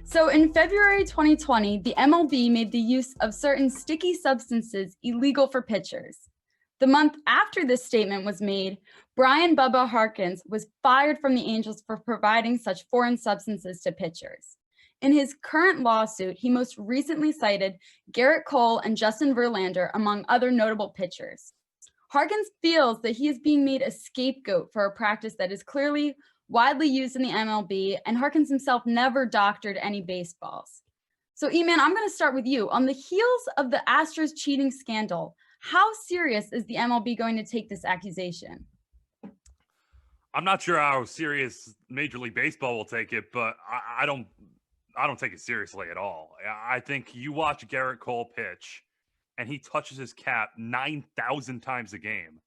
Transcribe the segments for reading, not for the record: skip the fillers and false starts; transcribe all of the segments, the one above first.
So in February 2020, the MLB made the use of certain sticky substances illegal for pitchers. The month after this statement was made, Brian Bubba Harkins was fired from the Angels for providing such foreign substances to pitchers. In his current lawsuit, he most recently cited Gerrit Cole and Justin Verlander, among other notable pitchers. Harkins feels that he is being made a scapegoat for a practice that is clearly widely used in the MLB, and Harkins himself never doctored any baseballs. So, E-Man, I'm going to start with you. On the heels of the Astros cheating scandal, how serious is the MLB going to take this accusation? I'm not sure how serious Major League Baseball will take it, but I don't take it seriously at all. I think you watch Gerrit Cole pitch, and he touches his cap 9,000 times a game.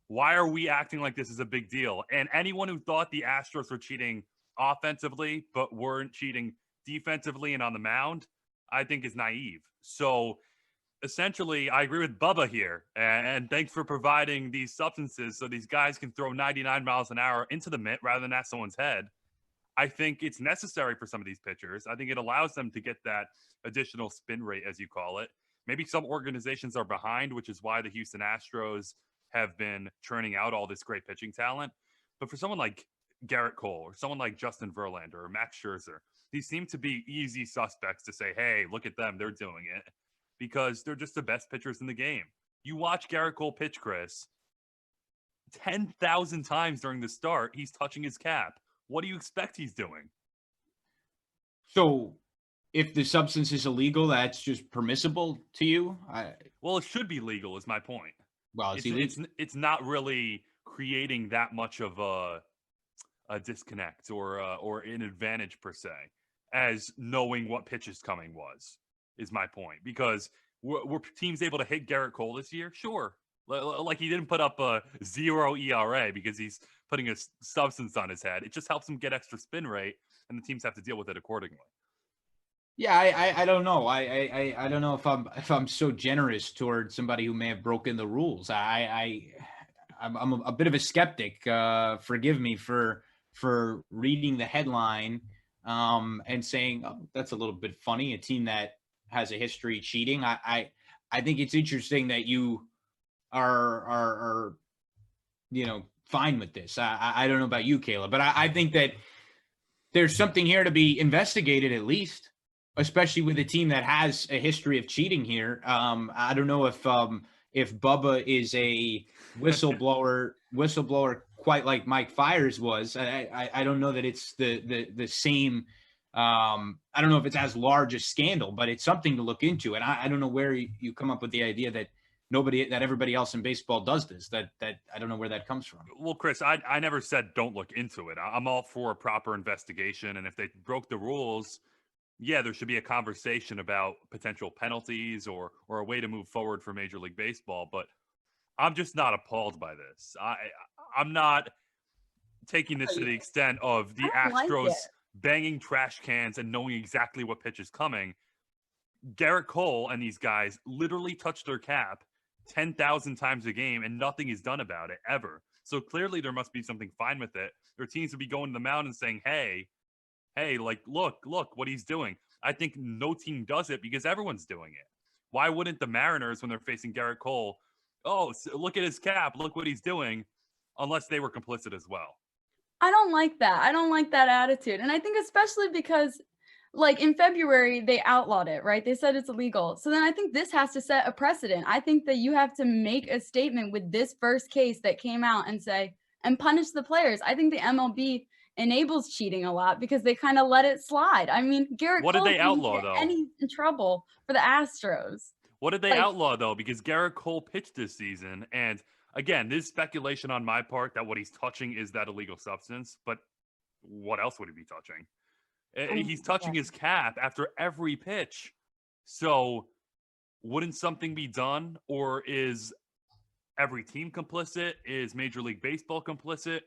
Why are we acting like this is a big deal? And anyone who thought the Astros were cheating offensively but weren't cheating defensively and on the mound, I think is naive. So essentially, I agree with Bubba here. And thanks for providing these substances so these guys can throw 99 miles an hour into the mitt rather than at someone's head. I think it's necessary for some of these pitchers. I think it allows them to get that additional spin rate, as you call it. Maybe some organizations are behind, which is why the Houston Astros have been churning out all this great pitching talent. But for someone like Gerrit Cole or someone like Justin Verlander or Max Scherzer, these seem to be easy suspects to say, hey, look at them, they're doing it, because they're just the best pitchers in the game. You watch Gerrit Cole pitch, Chris, 10,000 times during the start, he's touching his cap. What do you expect he's doing? So if the substance is illegal, that's just permissible to you? Well, it should be legal is my point. Well, it's not really creating that much of a disconnect or an advantage per se as knowing what pitch is coming is my point. Because were teams able to hit Gerrit Cole this year? Sure. Like he didn't put up a 0 ERA because he's putting a substance on his head. It just helps him get extra spin rate, and the teams have to deal with it accordingly. Yeah, I don't know. I don't know if I'm so generous towards somebody who may have broken the rules. I'm a bit of a skeptic. Forgive me for reading the headline and saying, oh, that's a little bit funny. A team that has a history cheating. I think it's interesting that you are fine with this. I don't know about you, Caleb, but I think that there's something here to be investigated at least, especially with a team that has a history of cheating here. I don't know if Bubba is a whistleblower quite like Mike Fiers was. I don't know that it's the same. I don't know if it's as large a scandal, but it's something to look into. And I don't know where you come up with the idea that everybody else in baseball does this. That I don't know where that comes from. Well, Chris, I never said don't look into it. I'm all for a proper investigation, and if they broke the rules, yeah, there should be a conversation about potential penalties or a way to move forward for Major League Baseball. But I'm just not appalled by this. I'm not taking this to the extent of the Astros banging trash cans and knowing exactly what pitch is coming. Gerrit Cole and these guys literally touch their cap 10,000 times a game, and nothing is done about it ever. So clearly there must be something fine with it. Their teams would be going to the mound and saying, hey, like, look what he's doing. I think no team does it because everyone's doing it. Why wouldn't the Mariners, when they're facing Gerrit Cole, oh, look at his cap, look what he's doing, unless they were complicit as well? I don't like that. I don't like that attitude. And I think especially because, like, in February, they outlawed it, right? They said it's illegal. So then I think this has to set a precedent. I think that you have to make a statement with this first case that came out and say, and punish the players. I think the MLB enables cheating a lot because they kind of let it slide. I mean, Gerrit What Cole did they outlaw, though? And he's in trouble for the Astros. What did they outlaw, though? Because Gerrit Cole pitched this season, and again, this is speculation on my part that what he's touching is that illegal substance, but what else would he be touching? He's touching his cap after every pitch. So wouldn't something be done? Or is every team complicit? Is Major League Baseball complicit?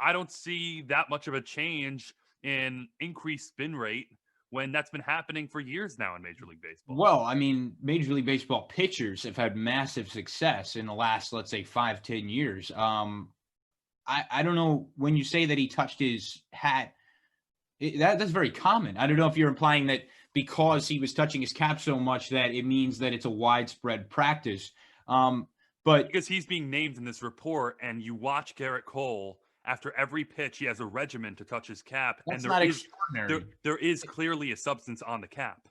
I don't see that much of a change in increased spin rate when that's been happening for years now in Major League Baseball. Well, I mean, Major League Baseball pitchers have had massive success in the last, let's say, 5-10 years. I don't know, when you say that he touched his hat That's very common. I don't know if you're implying that because he was touching his cap so much that it means that it's a widespread practice. But Because he's being named in this report, and you watch Gerrit Cole after every pitch, he has a regimen to touch his cap, and that's not extraordinary. there is clearly a substance on the cap.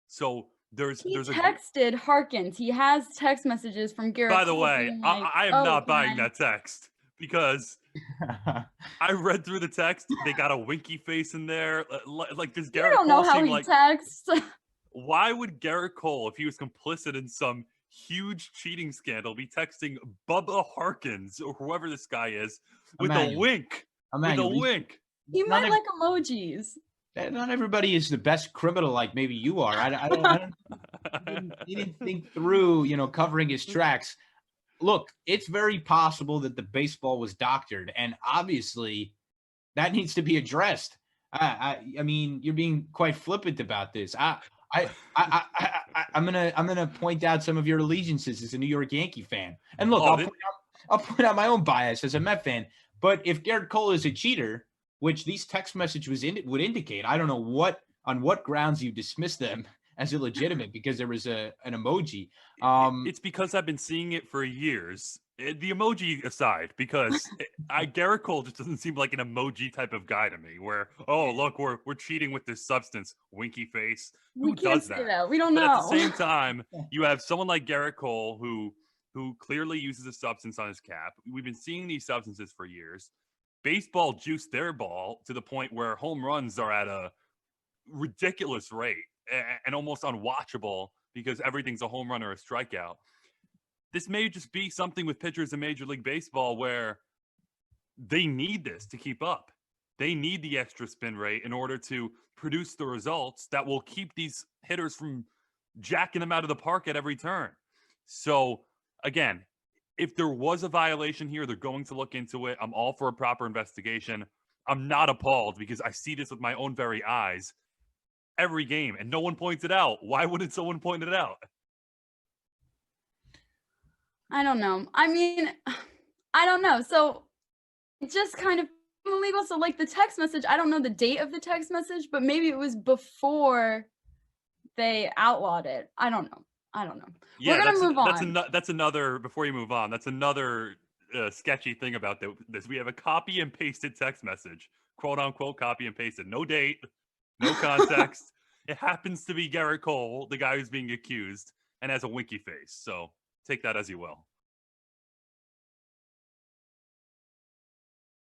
So there's He a. texted Harkins. He has text messages from Gerrit By the Cole way, being like, I am "Oh, not can buying I-" that text because I read through the text. They got a winky face in there. Like does You Gerrit don't know Cole how seem he like? texts. Why would Gerrit Cole, if he was complicit in some huge cheating scandal, be texting Bubba Harkins or whoever this guy is with a Emmanuel, wink? With a Emmanuel, wink. He not might like emojis. not everybody is the best criminal like maybe you are. I don't. He didn't think through, covering his tracks. Look, it's very possible that the baseball was doctored, and obviously that needs to be addressed. I mean, you're being quite flippant about this. I'm gonna point out some of your allegiances as a New York Yankee fan, and look, I'll point out my own bias as a Met fan. But if Gerrit Cole is a cheater, which these text messages would indicate, I don't know on what grounds you dismiss them as illegitimate because there was an emoji. It's because I've been seeing it for years. The emoji aside, because Gerrit Cole just doesn't seem like an emoji type of guy to me. Where look, we're cheating with this substance, winky face. We Who can't does say that? that. We don't But know. at the same time, you have someone like Gerrit Cole who clearly uses a substance on his cap. We've been seeing these substances for years. Baseball juiced their ball to the point where home runs are at a ridiculous rate and almost unwatchable because everything's a home run or a strikeout. This may just be something with pitchers in Major League Baseball where they need this to keep up. They need the extra spin rate in order to produce the results that will keep these hitters from jacking them out of the park at every turn. So, again, if there was a violation here, they're going to look into it. I'm all for a proper investigation. I'm not appalled because I see this with my own very eyes every game and no one points it out. Why wouldn't someone point it out? I don't know. I mean, I don't know. So it just kind of illegal. So like the text message, I don't know the date of the text message, but maybe it was before they outlawed it. I don't know. Yeah, We're gonna move on. That's another. Before you move on, that's another sketchy thing about this. We have a copy and pasted text message, quote unquote, copy and pasted. No date, no context. It happens to be Gerrit Cole, the guy who's being accused, and has a winky face. So take that as you will.